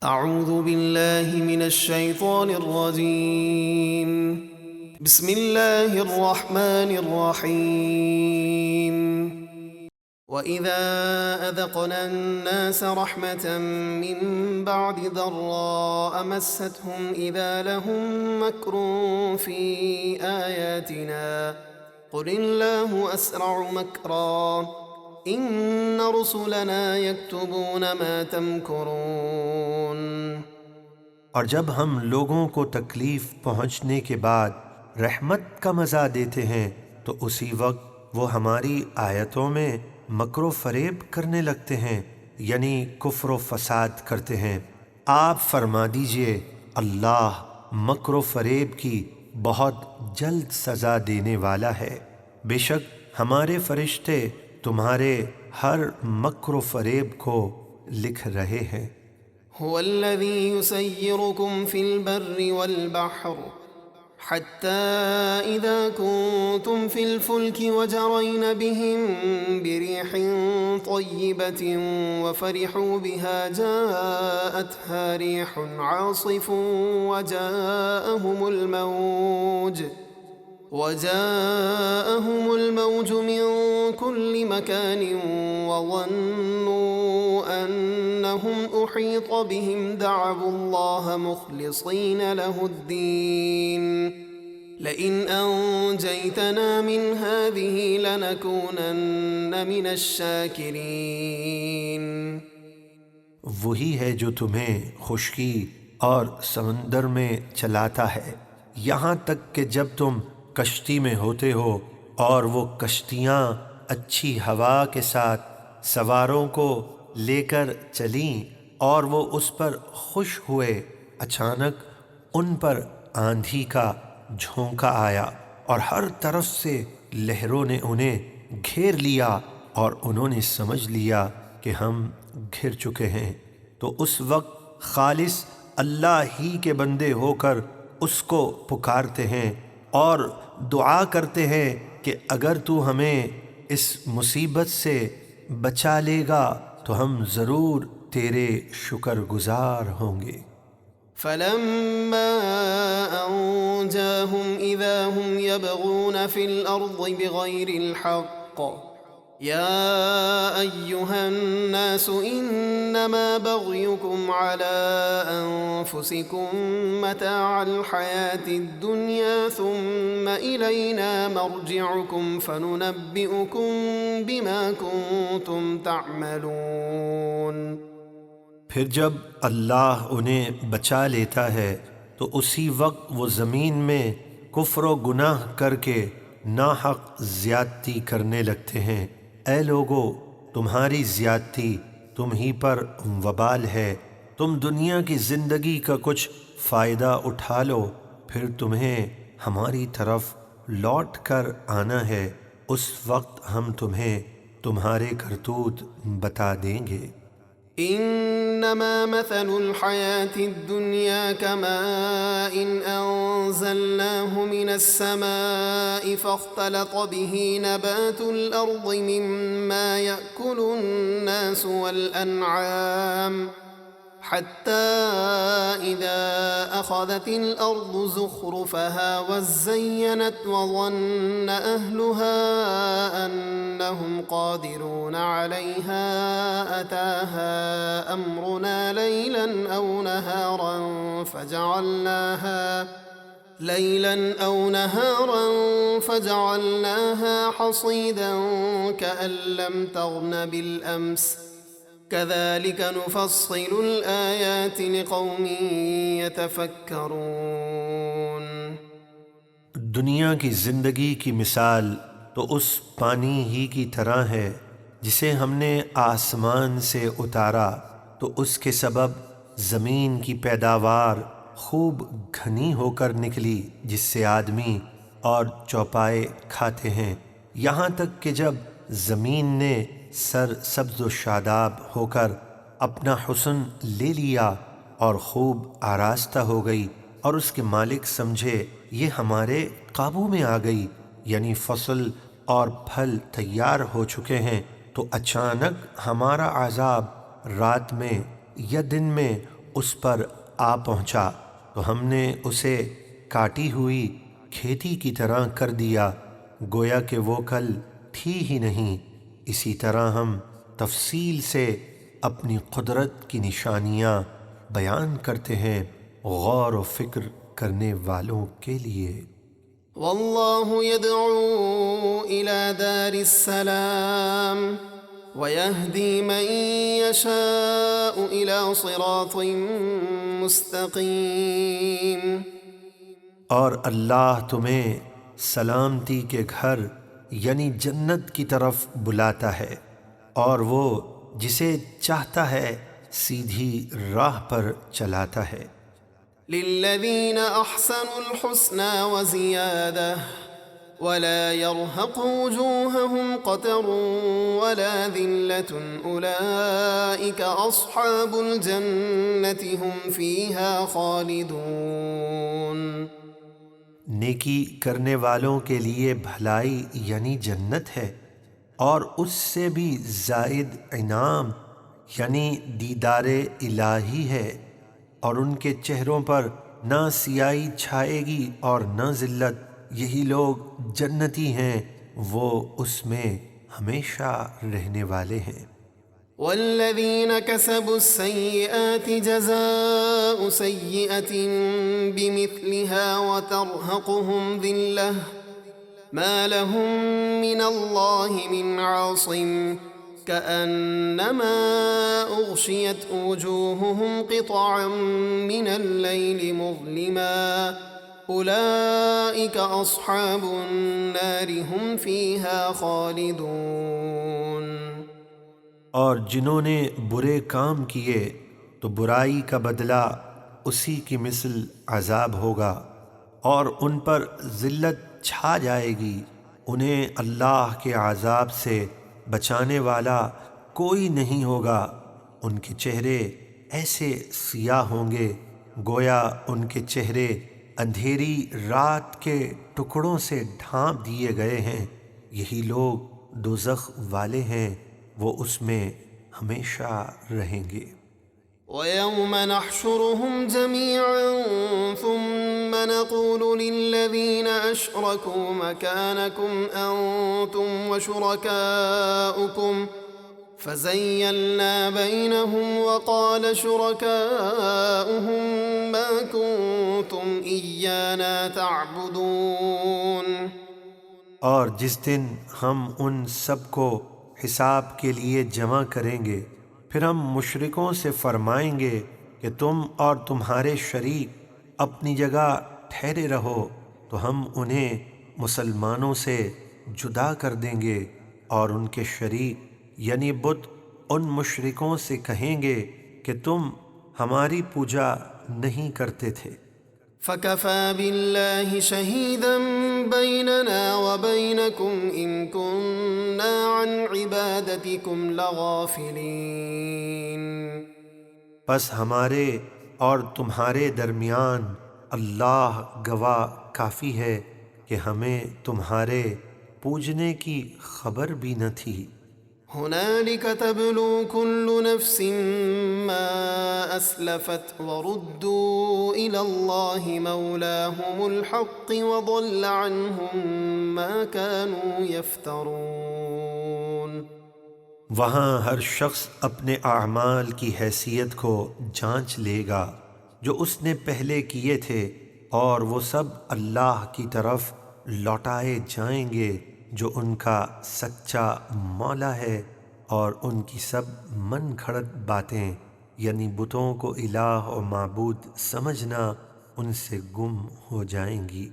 اعوذ باللہ من الشیطان الرجیم بسم اللہ الرحمن الرحیم وَإِذَا أَذَقْنَا النَّاسَ رَحْمَةً مِّن بَعْدِ ضَرَّاءَ مَسَّتْهُمْ إِذَا لَهُم مَّكْرٌ فِي آيَاتِنَا قُلِ اللَّهُ أَسْرَعُ مَكْرًا إِنَّ رُسُلَنَا يَكْتُبُونَ مَا تَمْكُرُونَ۔ اور جب ہم لوگوں کو تکلیف پہنچنے کے بعد رحمت کا مزہ دیتے ہیں تو اسی وقت وہ ہماری آیتوں میں مکر و فریب کرنے لگتے ہیں، یعنی کفر و فساد کرتے ہیں۔ آپ فرما دیجئے اللہ مکر و فریب کی بہت جلد سزا دینے والا ہے۔ بے شک ہمارے فرشتے تمہارے ہر مکر و فریب کو لکھ رہے ہیں۔ هو الذي يسيركم في البر والبحر حتى إذا كنتم في الفلك وجرين بهم بريح طيبة وفرحوا بها جاءتها ريح عاصف وجاءهم الموج من كل مكان وظنوا أنهم أحيط بهم دعوا الله مخلصين له الدين لئن أنجيتنا من هذه لنكونن من الشاكرين۔ وہی ہے جو تمہیں خشکی اور سمندر میں چلاتا ہے یہاں تک کہ جب تم کشتی میں ہوتے ہو اور وہ کشتیاں اچھی ہوا کے ساتھ سواروں کو لے کر چلیں اور وہ اس پر خوش ہوئے، اچانک ان پر آندھی کا جھونکا آیا اور ہر طرف سے لہروں نے انہیں گھیر لیا اور انہوں نے سمجھ لیا کہ ہم گھر چکے ہیں، تو اس وقت خالص اللہ ہی کے بندے ہو کر اس کو پکارتے ہیں اور دعا کرتے ہیں کہ اگر تو ہمیں اس مصیبت سے بچا لے گا تو ہم ضرور تیرے شکر گزار ہوں گے۔ فَلَمَّا أَنْجَاهُمْ إِذَا هُمْ يَبْغُونَ فِي الْأَرْضِ بِغَيْرِ الْحَقِّ يَا أَيُّهَا النَّاسُ إِنَّمَا بَغْيُكُمْ عَلَىٰ أَنفُسِكُمْ مَتَاعَ الْحَيَاةِ الدُّنْيَا ثُمَّ إِلَيْنَا مَرْجِعُكُمْ فَنُنَبِّئُكُمْ بِمَا كُنتُمْ تَعْمَلُونَ۔ پھر جب اللہ انہیں بچا لیتا ہے تو اسی وقت وہ زمین میں کفر و گناہ کر کے ناحق زیادتی کرنے لگتے ہیں۔ اے لوگو، تمہاری زیادتی تم ہی پر وبال ہے، تم دنیا کی زندگی کا کچھ فائدہ اٹھا لو، پھر تمہیں ہماری طرف لوٹ کر آنا ہے، اس وقت ہم تمہیں تمہارے کرتوت بتا دیں گے۔ انما مثل الحياة الدنيا كماء انزلناه من السماء فاختلط به نبات الارض مما يأكل الناس والانعام حتى إذا أخذت الأرض زخرفها وزينت وظن أهلها أنهم قادرون عليها أتاها أمرنا ليلا أو نهارا فجعلناها حصيدا كأن لم تغن بالأمس كذلك نفصل الآيات لقوم يتفكرون۔ دنیا کی زندگی کی مثال تو اس پانی ہی کی طرح ہے جسے ہم نے آسمان سے اتارا تو اس کے سبب زمین کی پیداوار خوب گھنی ہو کر نکلی، جس سے آدمی اور چوپائے کھاتے ہیں، یہاں تک کہ جب زمین نے سر سبز و شاداب ہو کر اپنا حسن لے لیا اور خوب آراستہ ہو گئی اور اس کے مالک سمجھے یہ ہمارے قابو میں آ گئی، یعنی فصل اور پھل تیار ہو چکے ہیں، تو اچانک ہمارا عذاب رات میں یا دن میں اس پر آ پہنچا تو ہم نے اسے کاٹی ہوئی کھیتی کی طرح کر دیا گویا کہ وہ کل تھی ہی نہیں۔ اسی طرح ہم تفصیل سے اپنی قدرت کی نشانیاں بیان کرتے ہیں غور و فکر کرنے والوں کے لیے۔ والله يدعو إلى دار السلام ويهدي من يشاء إلى صراط مستقيم۔ اور اللہ تمہیں سلامتی کے گھر یعنی جنت کی طرف بلاتا ہے اور وہ جسے چاہتا ہے سیدھی راہ پر چلاتا ہے۔ للذين أحسنوا الحسنى وزيادة ولا يرهق وجوههم قتر ولا ذلة أولئك أصحاب الجنة هم فيها خالدون۔ نیکی کرنے والوں کے لیے بھلائی یعنی جنت ہے اور اس سے بھی زائد انعام یعنی دیدار الہی ہے، اور ان کے چہروں پر نہ سیاہی چھائے گی اور نہ ذلت، یہی لوگ جنتی ہیں، وہ اس میں ہمیشہ رہنے والے ہیں۔ والذين كسبوا السيئات جزاء سيئة بمثلها وترهقهم ذلة ما لهم من الله من عاصم كأنما أغشيت وجوههم قطعا من الليل مظلما أولئك أصحاب النار هم فيها خالدون۔ اور جنہوں نے برے کام کیے تو برائی کا بدلہ اسی کی مثل عذاب ہوگا، اور ان پر ذلت چھا جائے گی، انہیں اللہ کے عذاب سے بچانے والا کوئی نہیں ہوگا۔ ان کے چہرے ایسے سیاہ ہوں گے گویا ان کے چہرے اندھیری رات کے ٹکڑوں سے ڈھانپ دیے گئے ہیں، یہی لوگ دوزخ والے ہیں، وہ اس میں ہمیشہ رہیں گے۔ وَيَوْمَ نَحْشُرُهُمْ جَمِيعًا ثُمَّ نَقُولُ لِلَّذِينَ أَشْرَكُوا مَكَانَكُمْ أَنْتُمْ وَشُرَكَاؤُكُمْ فَزَيَّلْنَا بَيْنَهُمْ وَقَالَ شُرَكَاؤُهُمْ مَا كُنْتُمْ إِيَّانَا تَعْبُدُونَ۔ اور جس دن ہم ان سب کو حساب کے لیے جمع کریں گے، پھر ہم مشرکوں سے فرمائیں گے کہ تم اور تمہارے شریک اپنی جگہ ٹھہرے رہو، تو ہم انہیں مسلمانوں سے جدا کر دیں گے، اور ان کے شریک یعنی بت ان مشرکوں سے کہیں گے کہ تم ہماری پوجا نہیں کرتے تھے۔ فَكَفَى بِاللَّهِ شَهِيدًا بَيْنَنَا وَبَيْنَكُمْ إِن كُنَّا عَنْ عِبَادَتِكُمْ لَغَافِلِينَ۔ پس ہمارے اور تمہارے درمیان اللہ گواہ کافی ہے کہ ہمیں تمہارے پوجنے کی خبر بھی نہ تھی۔ هنالك تبلو كل نفس ما أسلفت وردوا إلى الله مولاهم الحق وضل عنهم ما كانوا يفترون۔ وہاں ہر شخص اپنے اعمال کی حیثیت کو جانچ لے گا جو اس نے پہلے کیے تھے، اور وہ سب اللہ کی طرف لوٹائے جائیں گے جو ان کا سچا مولا ہے، اور ان کی سب من گھڑت باتیں یعنی بتوں کو الہ و معبود سمجھنا ان سے گم ہو جائیں گی۔